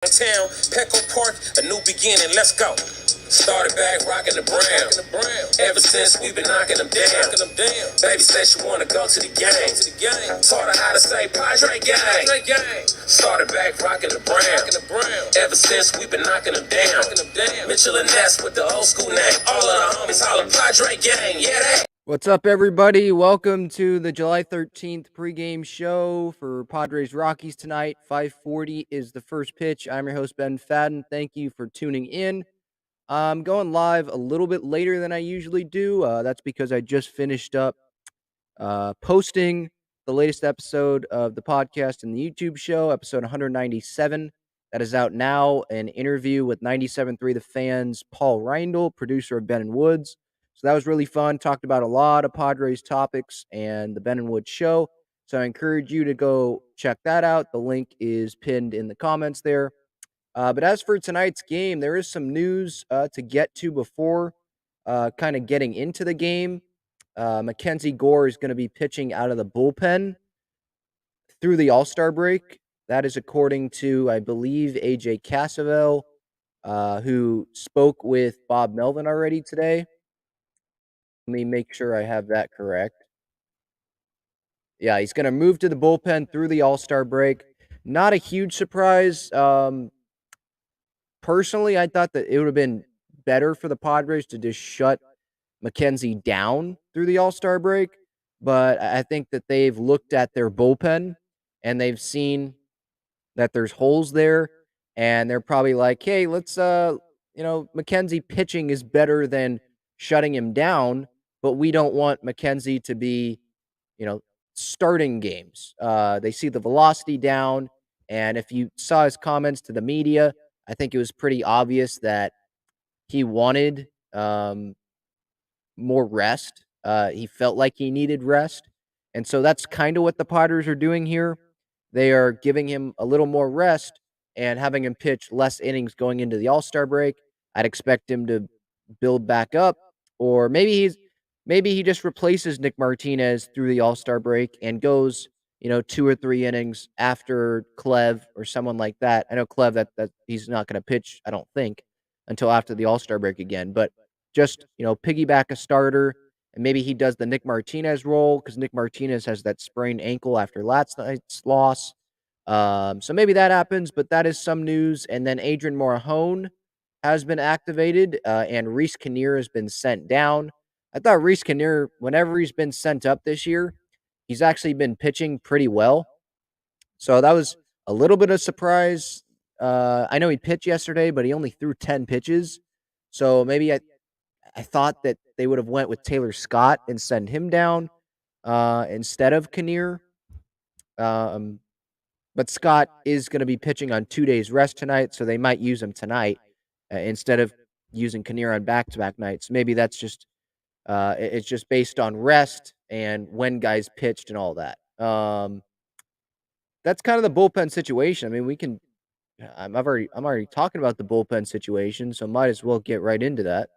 Town, Petco Park, a new beginning, let's go. Started back rocking the brown. Ever since we've been knocking them down. Baby said she wanna go to the game. Taught her how to say Padres gang. Started back rocking the brown. Ever since we've been knocking them down. Mitchell and Ness with the old school name. All of the homies holler Padre gang. Yeah, that. What's up, everybody? Welcome to the July 13th pregame show for Padres Rockies tonight. 5:40 is the first pitch. I'm your host, Ben Fadden. Thank you for tuning in. I'm going live a little bit later than I usually do. That's because I just finished up posting the latest episode of the podcast and the YouTube show, episode 197. That is out now, an interview with 97.3 The Fans' Paul Reindl, producer of Ben and Woods. So that was really fun. Talked about a lot of Padres topics and the Ben and Woods show. So I encourage you to go check that out. The link is pinned in the comments there. But as for tonight's game, there is some news to get to before kind of getting into the game. Mackenzie Gore is going to be pitching out of the bullpen through the All-Star break. That is according to, I believe, AJ Cassavell, who spoke with Bob Melvin already today. Let me make sure I have that correct. Yeah, he's going to move to the bullpen through the All-Star break. Not a huge surprise. Personally, I thought that it would have been better for the Padres to just shut Mackenzie down through the All-Star break, but I think that they've looked at their bullpen and they've seen that there's holes there, and they're probably like, hey, let's Mackenzie pitching is better than shutting him down, but we don't want Mackenzie to be, starting games. They see the velocity down, and if you saw his comments to the media, I think it was pretty obvious that he wanted more rest. He felt like he needed rest. And so that's kind of what the Padres are doing here. They are giving him a little more rest and having him pitch less innings going into the All-Star break. I'd expect him to build back up, or maybe he just replaces Nick Martinez through the All-Star break and goes, 2 or 3 innings after Clev or someone like that. I know Clev that he's not going to pitch, I don't think, until after the All-Star break again, but just, piggyback a starter, and maybe he does the Nick Martinez role because Nick Martinez has that sprained ankle after last night's loss. So maybe that happens, but that is some news. And then Adrian Morejon has been activated, and Reese Kinnear has been sent down. I thought Reese Kinnear, whenever he's been sent up this year, he's actually been pitching pretty well. So that was a little bit of surprise. I know he pitched yesterday, but he only threw 10 pitches. So maybe I thought that they would have went with Taylor Scott and send him down instead of Kinnear. But Scott is going to be pitching on 2 days rest tonight, so they might use him tonight instead of using Kinnear on back-to-back nights. Maybe that's just it's just based on rest and when guys pitched and all that. That's kind of the bullpen situation. I mean, we can. I'm already talking about the bullpen situation, so might as well get right into that.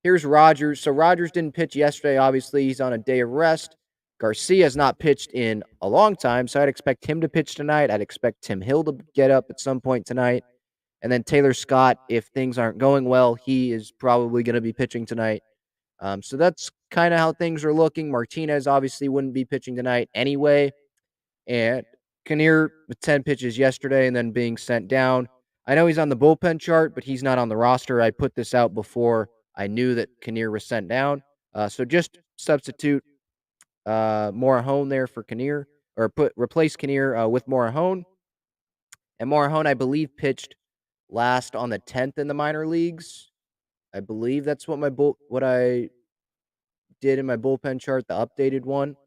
Here's Rogers. So Rogers didn't pitch yesterday. Obviously, he's on a day of rest. Garcia has not pitched in a long time, so I'd expect him to pitch tonight. I'd expect Tim Hill to get up at some point tonight. And then Taylor Scott, if things aren't going well, he is probably going to be pitching tonight. So that's kind of how things are looking. Martinez obviously wouldn't be pitching tonight anyway. And Kinnear with 10 pitches yesterday and then being sent down. I know he's on the bullpen chart, but he's not on the roster. I put this out before I knew that Kinnear was sent down. So just substitute Morejon there for Kinnear, or replace Kinnear with Morejon. And Morejon, I believe, pitched last on the 10th in the minor leagues. I believe that's what I did in my bullpen chart, the updated one.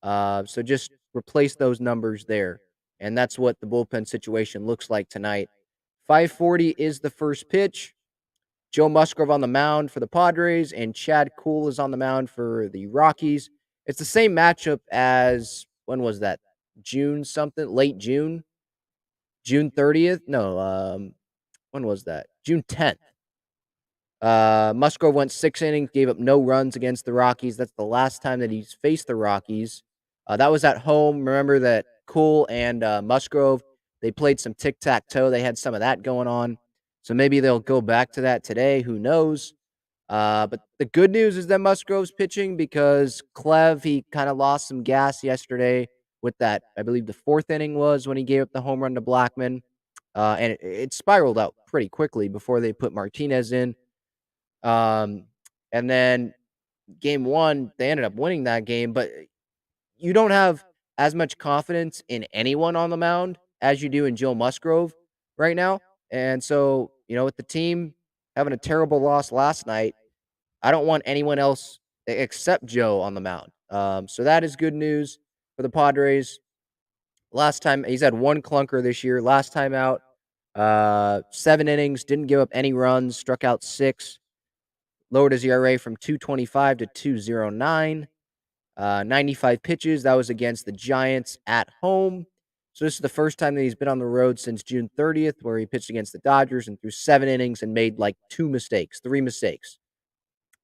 So just replace those numbers there. And that's what the bullpen situation looks like tonight. 5:40 is the first pitch. Joe Musgrove on the mound for the Padres, and Chad Kuhl is on the mound for the Rockies. It's the same matchup as, when was that? June something? Late June? June 30th? No, when was that? June 10th. Musgrove went 6 innings, gave up no runs against the Rockies. That's the last time that he's faced the Rockies. That was at home. Remember that Kuhl and Musgrove, They played some tic-tac-toe. They had some of that going on. So maybe they'll go back to that today. Who knows? But the good news is that Musgrove's pitching because Clev, he kind of lost some gas yesterday with that. I believe the fourth inning was when he gave up the home run to Blackman. And it spiraled out pretty quickly before they put Martinez in. And then game one, they ended up winning that game, but you don't have as much confidence in anyone on the mound as you do in Joe Musgrove right now. And so, with the team having a terrible loss last night, I don't want anyone else except Joe on the mound. So that is good news for the Padres. Last time he's had one clunker this year. Last time out, 7 innings, didn't give up any runs, struck out 6, lowered his ERA from 2.25 to 2.09. 95 pitches. That was against the Giants at home. So this is the first time that he's been on the road since June 30th, where he pitched against the Dodgers and threw 7 innings and made like 3 mistakes.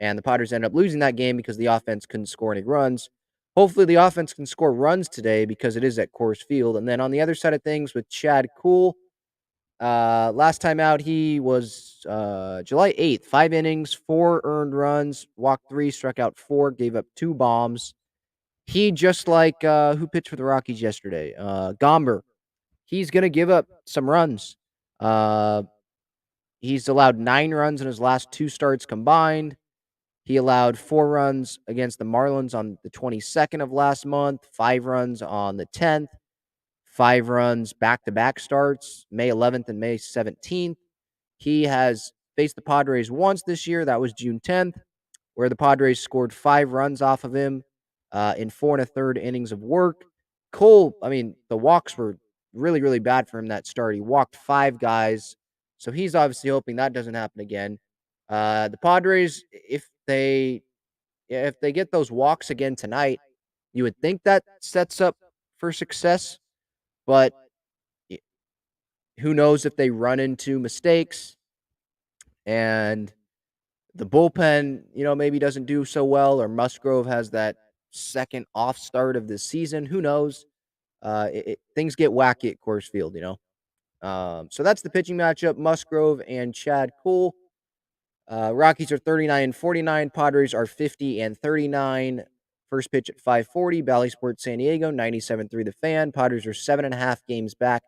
And the Padres ended up losing that game because the offense couldn't score any runs. Hopefully the offense can score runs today because it is at Coors Field. And then on the other side of things with Chad Kuhl, last time out he was July 8th, 5 innings, 4 earned runs, walked 3, struck out 4, gave up 2 bombs. He just like who pitched for the Rockies yesterday, Gomber. He's gonna give up some runs. Uh, he's allowed 9 runs in his last 2 starts combined. He allowed 4 runs against the Marlins on the 22nd of last month, 5 runs on the 10th, 5 runs back-to-back starts, May 11th and May 17th. He has faced the Padres once this year. That was June 10th, where the Padres scored 5 runs off of him in 4 1/3 innings of work. Cole, I mean, the walks were really, really bad for him that start. He walked 5 guys, so he's obviously hoping that doesn't happen again. The Padres, if they get those walks again tonight, you would think that sets up for success, but who knows if they run into mistakes and the bullpen, maybe doesn't do so well, or Musgrove has that second off start of the season. Who knows? Things get wacky at Coors Field. So that's the pitching matchup: Musgrove and Chad Kuhl. Rockies are 39-49. Padres are 50-39. First pitch at 5:40. Bally Sports San Diego 97.3 The Fan. Padres are 7.5 games back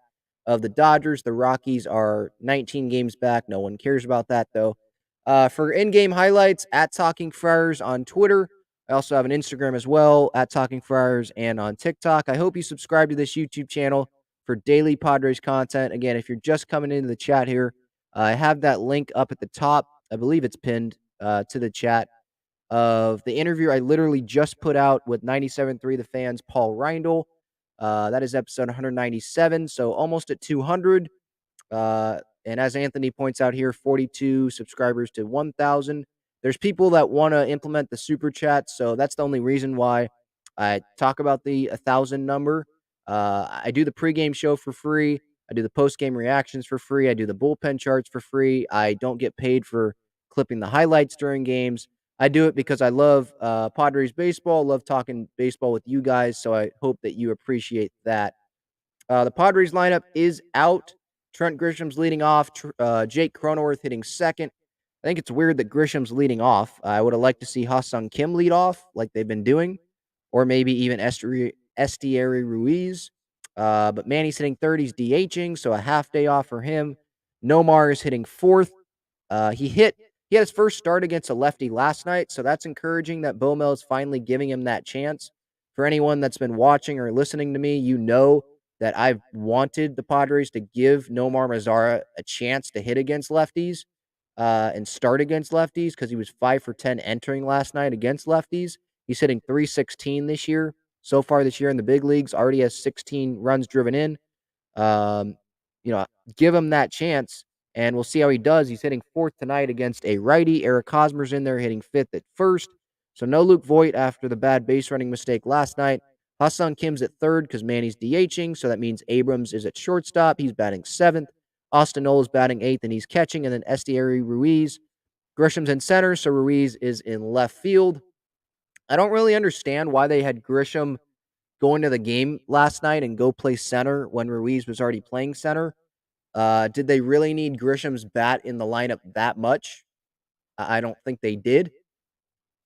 of the Dodgers. The Rockies are 19 games back. No one cares about that though. For in-game highlights, at Talking Friars on Twitter. I also have an Instagram as well, at Talking Friars, and on TikTok. I hope you subscribe to this YouTube channel for daily Padres content. Again, if you're just coming into the chat here, I have that link up at the top. I believe it's pinned to the chat of the interview I literally just put out with 97.3 The Fans, Paul Reindl. That is episode 197, so almost at 200. And as Anthony points out here, 42 subscribers to 1,000. There's people that want to implement the super chat, so that's the only reason why I talk about the 1,000 number. I do the pregame show for free. I do the postgame reactions for free. I do the bullpen charts for free. I don't get paid for clipping the highlights during games. I do it because I love Padres baseball, love talking baseball with you guys, so I hope that you appreciate that. The Padres lineup is out. Trent Grisham's leading off. Jake Cronenworth hitting second. I think it's weird that Grisham's leading off. I would have liked to see Ha-Sung Kim lead off like they've been doing, or maybe even Estieri Ruiz. But Manny's hitting third. He's DHing, so a half day off for him. Nomar is hitting fourth. He had his first start against a lefty last night, so that's encouraging that Bomel is finally giving him that chance. For anyone that's been watching or listening to me, you know that I've wanted the Padres to give Nomar Mazara a chance to hit against lefties and start against lefties because he was 5 for 10 entering last night against lefties. He's hitting .316 this year. So far this year in the big leagues, already has 16 runs driven in. Um, give him that chance, and we'll see how he does. He's hitting fourth tonight against a righty. Eric Hosmer's in there hitting fifth at first. So no Luke Voigt after the bad base running mistake last night. Ha-Sung Kim's at third because Manny's DHing, so that means Abrams is at shortstop. He's batting seventh. Austin Knoll is batting eighth, and he's catching. And then Estieri Ruiz. Grisham's in center, so Ruiz is in left field. I don't really understand why they had Grisham go into the game last night and go play center when Ruiz was already playing center? Did they really need Grisham's bat in the lineup that much? I don't think they did.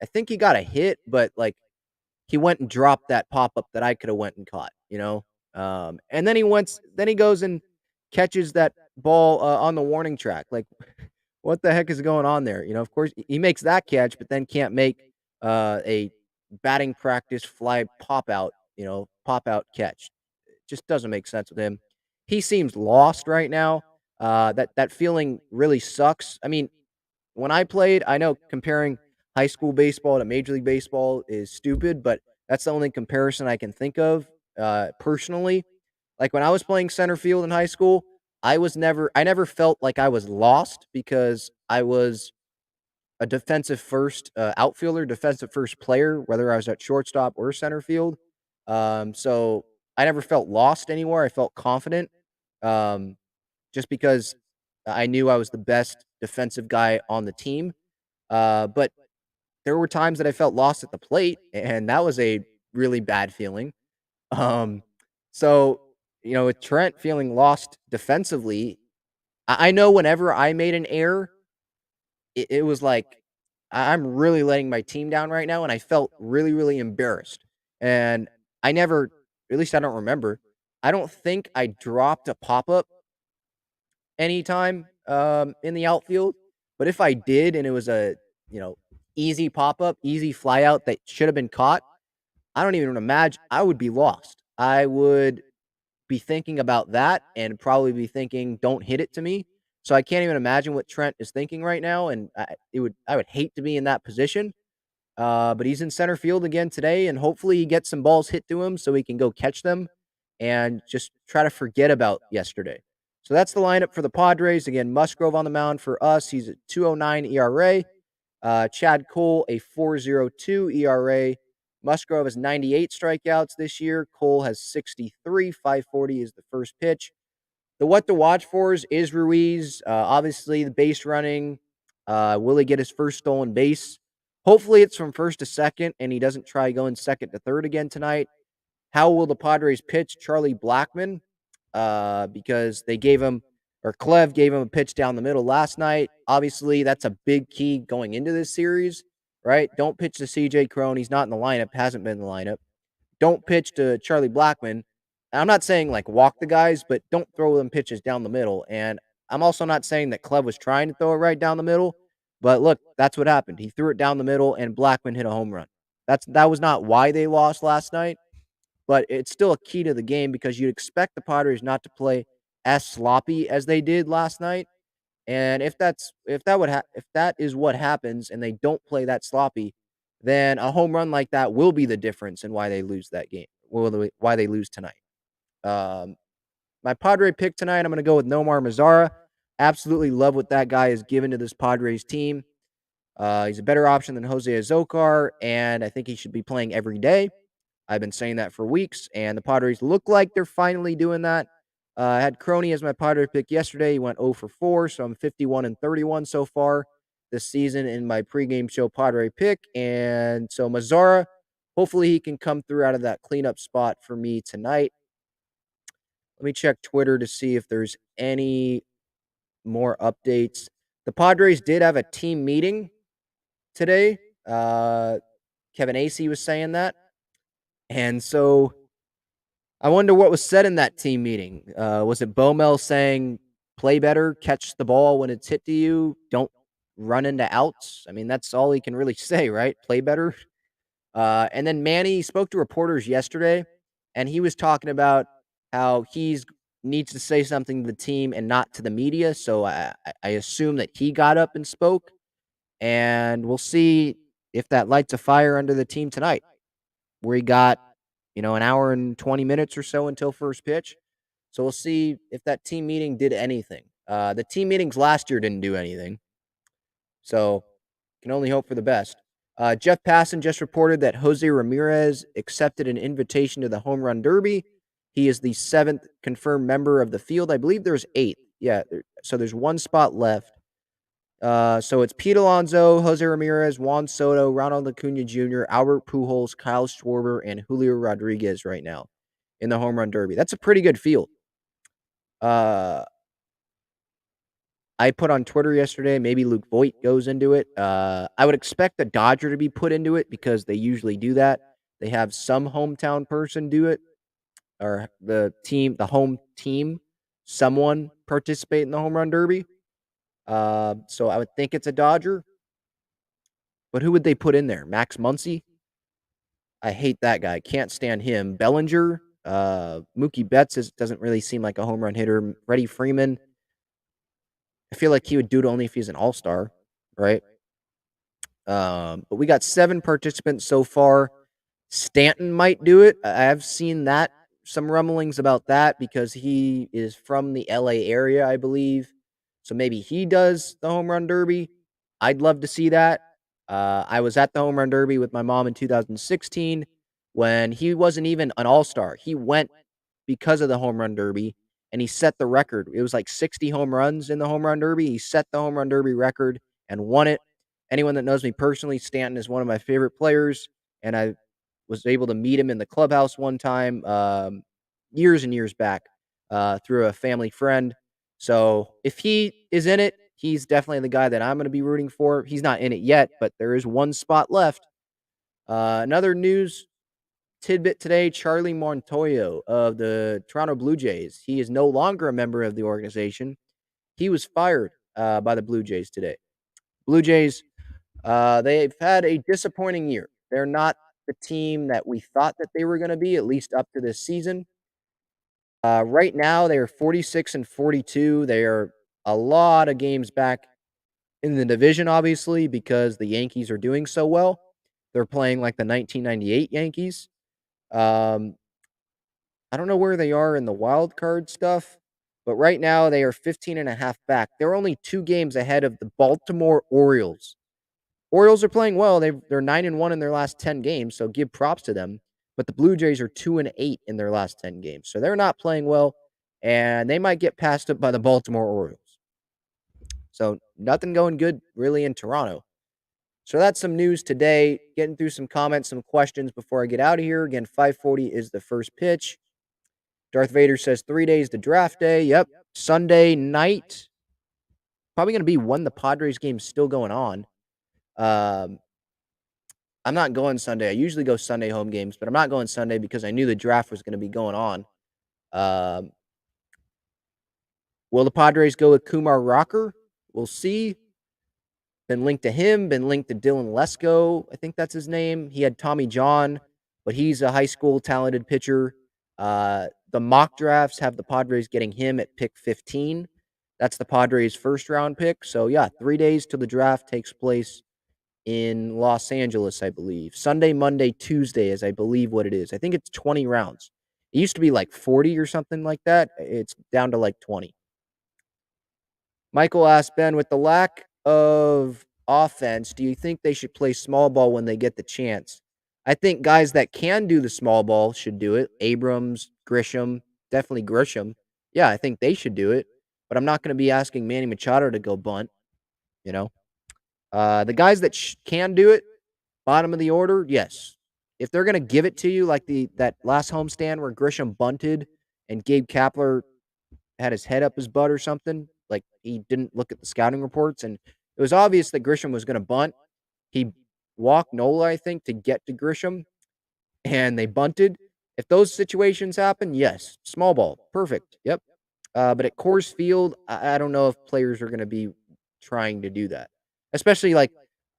I think he got a hit, but like he went and dropped that pop up that I could have went and caught, you know. And then he goes and catches that ball on the warning track. Like, what the heck is going on there? You know, of course he makes that catch, but then can't make a batting practice fly pop out catch. It just doesn't make sense with him. He seems lost right now. That feeling really sucks. I mean, when I played, I know comparing high school baseball to Major League Baseball is stupid, but that's the only comparison I can think of personally. Like when I was playing center field in high school, I never felt like I was lost because I was a defensive first outfielder, defensive first player, whether I was at shortstop or center field. So I never felt lost anywhere. I felt confident. Um, just because I knew I was the best defensive guy on the team. But there were times that I felt lost at the plate, and that was a really bad feeling. Um, so, with Trent feeling lost defensively, I know whenever I made an error, it was like I'm really letting my team down right now, and I felt really, really embarrassed. And I never, at least I don't remember, I don't think I dropped a pop up anytime, in the outfield, but if I did and it was a, you know, easy pop-up, easy fly out that should have been caught, I don't even imagine I would be lost. I would be thinking about that and probably be thinking, "Don't hit it to me." So I can't even imagine what Trent is thinking right now, and I would hate to be in that position. But he's in center field again today, and hopefully he gets some balls hit to him so he can go catch them and just try to forget about yesterday. So that's the lineup for the Padres. Again, Musgrove on the mound for us. He's at 2.09 ERA. Chad Cole, a 4.02 ERA. Musgrove has 98 strikeouts this year. Cole has 63. 540 is the first pitch. The what to watch for is Ruiz. Obviously, the base running. Will he get his first stolen base? Hopefully, it's from first to second, and he doesn't try going second to third again tonight. How will the Padres pitch Charlie Blackmon? Because they gave him, or Clev gave him a pitch down the middle last night. Obviously, that's a big key going into this series, right? Don't pitch to CJ Crone. He's not in the lineup, hasn't been in the lineup. Don't pitch to Charlie Blackmon. I'm not saying like walk the guys, but don't throw them pitches down the middle. And I'm also not saying that Clev was trying to throw it right down the middle. But look, that's what happened. He threw it down the middle, and Blackmon hit a home run. That was not why they lost last night, but it's still a key to the game because you'd expect the Padres not to play as sloppy as they did last night. And if that is what happens and they don't play that sloppy, then a home run like that will be the difference in why they lose that game. Why they lose tonight. Um, my Padre pick tonight, I'm going to go with Nomar Mazara. Absolutely love what that guy has given to this Padres team. He's a better option than Jose Azocar, and I think he should be playing every day. I've been saying that for weeks, and the Padres look like they're finally doing that. I had Crony as my Padre pick yesterday. He went 0 for 4, so I'm 51-31 so far this season in my pregame show Padre pick. And so Mazara, hopefully he can come through out of that cleanup spot for me tonight. Let me check Twitter to see if there's any more updates. The Padres did have a team meeting today. Kevin Acee was saying that. And so I wonder what was said in that team meeting. Was it Bomel saying, play better, catch the ball when it's hit to you, don't run into outs? I mean, that's all he can really say, right? Play better. And then Manny spoke to reporters yesterday, and he was talking about how needs to say something to the team and not to the media. So I assume that he got up and spoke, and we'll see if that lights a fire under the team tonight, where he got an hour and 20 minutes or so until first pitch. So we'll see if that team meeting did anything. The team meetings last year didn't do anything. So can only hope for the best. Jeff Passan just reported that Jose Ramirez accepted an invitation to the Home Run Derby. He is the 7th confirmed member of the field. I believe there's 8. Yeah, so there's one spot left. So it's Pete Alonso, Jose Ramirez, Juan Soto, Ronald Acuna Jr., Albert Pujols, Kyle Schwarber, and Julio Rodriguez right now in the home run derby. That's a pretty good field. Uh, I put on Twitter yesterday, maybe Luke Voit goes into it. I would expect the Dodger to be put into it because they usually do that. They have some hometown person do it, or the home team, someone participate in the home run derby. So I would think it's a Dodger. But who would they put in there? Max Muncy? I hate that guy. Can't stand him. Bellinger, Mookie Betts doesn't really seem like a home run hitter. Freddie Freeman, I feel like he would do it only if he's an all-star, right? But we got 7 participants so far. Stanton might do it. I have seen that, some rumblings about that because he is from the LA area, I believe. So maybe he does the home run derby. I'd love to see that. I was at the home run derby with my mom in 2016 when he wasn't even an all-star. He went because of the home run derby and he set the record. It was like 60 home runs in the home run derby. He set the home run derby record and won it. Anyone that knows me personally, Stanton is one of my favorite players, and I was able to meet him in the clubhouse one time, years and years back, through a family friend. So if he is in it, he's definitely the guy that I'm going to be rooting for. He's not in it yet, but there is one spot left. Another news tidbit today: Charlie Montoyo of the Toronto Blue Jays. He is no longer a member of the organization. He was fired by the Blue Jays today. Blue Jays, they've had a disappointing year. They're not the team that we thought that they were going to be, at least up to this season. Right now, they are 46 and 42. They are a lot of games back in the division, obviously, because the Yankees are doing so well. They're playing like the 1998 Yankees. Um, I don't know where they are in the wild card stuff, but right now they are 15 and a half back. They're only 2 games ahead of the Baltimore Orioles. Orioles are playing well. They're 9-1 in their last 10 games, so give props to them. But the Blue Jays are 2-8 in their last 10 games, so they're not playing well, and they might get passed up by the Baltimore Orioles. So nothing going good really in Toronto. So that's some news today. Getting through some comments, some questions before I get out of here. Again, 5:40 is the first pitch. Darth Vader says 3 days to draft day. Yep, Sunday night. Probably going to be when the Padres game's still going on. Um, I'm not going Sunday. I usually go Sunday home games, but I'm not going Sunday because I knew the draft was going to be going on. Um, will the Padres go with Kumar Rocker? We'll see. Been linked to him, been linked to Dylan Lesko. I think that's his name. He had Tommy John, but he's a high school talented pitcher. The mock drafts have the Padres getting him at pick 15. That's the Padres' first round pick. So, yeah, 3 days till the draft takes place in Los Angeles, I believe. Sunday, Monday, Tuesday is, I believe, what it is. I think it's 20 rounds. It used to be like 40 or something like that. It's down to like 20. Michael asked Ben, with the lack of offense, do you think they should play small ball when they get the chance? I think guys that can do the small ball should do it. Abrams, Grisham, definitely Grisham. Yeah, I think they should do it. But I'm not going to be asking Manny Machado to go bunt, you know. The guys that can do it, bottom of the order, yes. If they're gonna give it to you like that last homestand where Grisham bunted and Gabe Kapler had his head up his butt or something, like he didn't look at the scouting reports, and it was obvious that Grisham was gonna bunt. He walked Nola, I think, to get to Grisham, and they bunted. If those situations happen, yes, small ball, perfect. Yep. But at Coors Field, I don't know if players are going to be trying to do that. Especially like,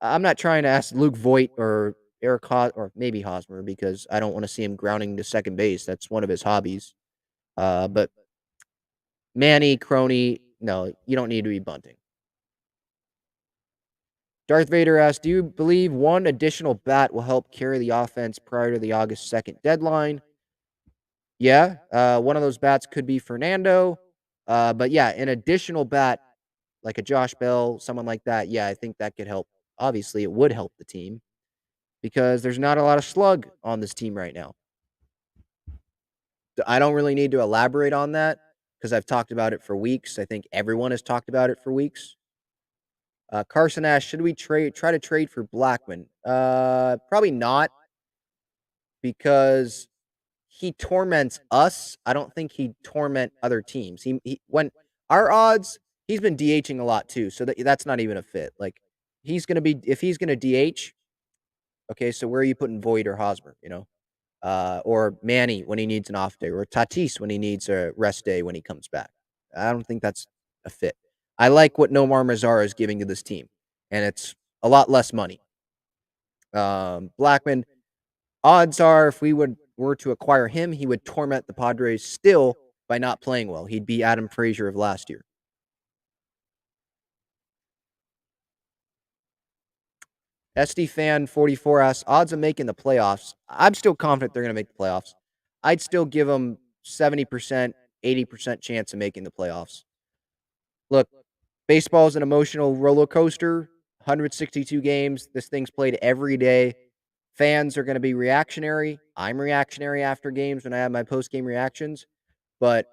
I'm not trying to ask Luke Voit or Eric or maybe Hosmer because I don't want to see him grounding to second base. That's one of his hobbies. But Manny, Crony, no, you don't need to be bunting. Darth Vader asks, do you believe one additional bat will help carry the offense prior to the August 2nd deadline? Yeah, one of those bats could be Fernando. But yeah, an additional bat like a Josh Bell, someone like that, yeah, I think that could help. Obviously, it would help the team because there's not a lot of slug on this team right now. I don't really need to elaborate on that because I've talked about it for weeks. I think everyone has talked about it for weeks. Carson asked, should we try to trade for Blackman? Probably not, because he torments us. I don't think he'd torment other teams. He when our odds, he's been DHing a lot too, so that's not even a fit. Like, if he's gonna DH, okay, so where are you putting Voit or Hosmer? Or Manny when he needs an off day, or Tatis when he needs a rest day when he comes back. I don't think that's a fit. I like what Nomar Mazara is giving to this team, and it's a lot less money. Blackman, odds are if were to acquire him, he would torment the Padres still by not playing well. He'd be Adam Frazier of last year. SD Fan 44 asks, odds of making the playoffs. I'm still confident they're going to make the playoffs. I'd still give them 70%, 80% chance of making the playoffs. Look, baseball is an emotional roller coaster. 162 games. This thing's played every day. Fans are going to be reactionary. I'm reactionary after games when I have my post-game reactions. But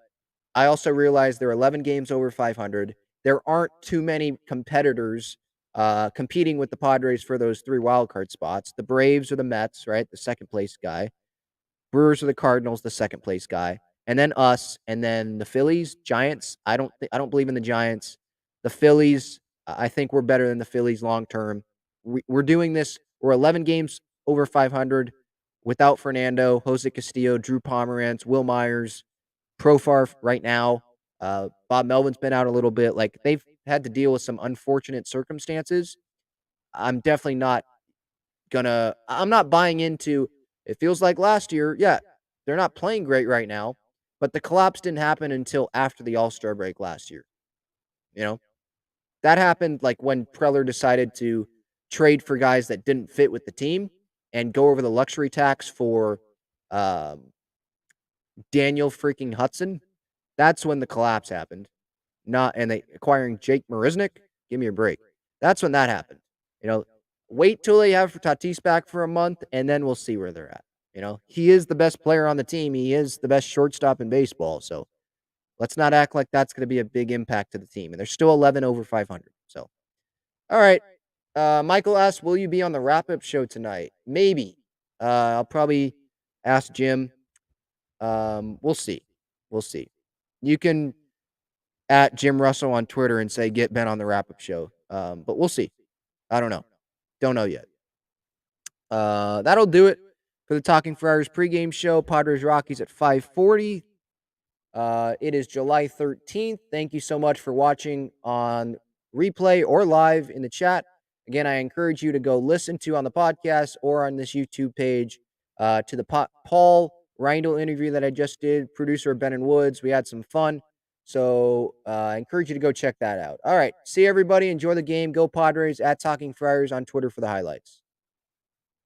I also realize there are 11 games over 500. There aren't too many competitors competing with the Padres for those 3 wildcard spots. The Braves or the Mets, right? The second place guy. Brewers or the Cardinals, the second place guy. And then us, and then the Phillies, Giants. I don't believe in the Giants. The Phillies, I think we're better than the Phillies long term. We're doing this. We're 11 games over 500 without Fernando, Jose Castillo, Drew Pomeranz, Will Myers, Profar right now. Bob Melvin's been out a little bit. Like, they've had to deal with some unfortunate circumstances. I'm definitely not I'm not buying into it. Feels like last year. Yeah, they're not playing great right now, but the collapse didn't happen until after the All-Star break last year. You know, that happened like when Preller decided to trade for guys that didn't fit with the team and go over the luxury tax for um, Daniel freaking Hudson. That's when the collapse happened. Not and they acquiring Jake Marisnick. Give me a break. That's when that happened. You know, wait till they have Tatis back for a month, and then we'll see where they're at. He is the best player on the team. He is the best shortstop in baseball. So let's not act like that's going to be a big impact to the team. And they're still 11 over 500. So, all right. Michael asks, will you be on the wrap up show tonight? Maybe. I'll probably ask Jim. We'll see. We'll see. You can at Jim Russell on Twitter and say, get Ben on the wrap up show. But we'll see. I don't know. Don't know yet. That'll do it for the Talking Friars pregame show. Padres Rockies at 5:40. It is July 13th. Thank you so much for watching on replay or live in the chat. Again, I encourage you to go listen to on the podcast or on this YouTube page to the Paul Reindl interview that I just did, producer of Ben and Woods. We had some fun. So I encourage you to go check that out. All right. See everybody. Enjoy the game. Go Padres. At Talking Friars on Twitter for the highlights.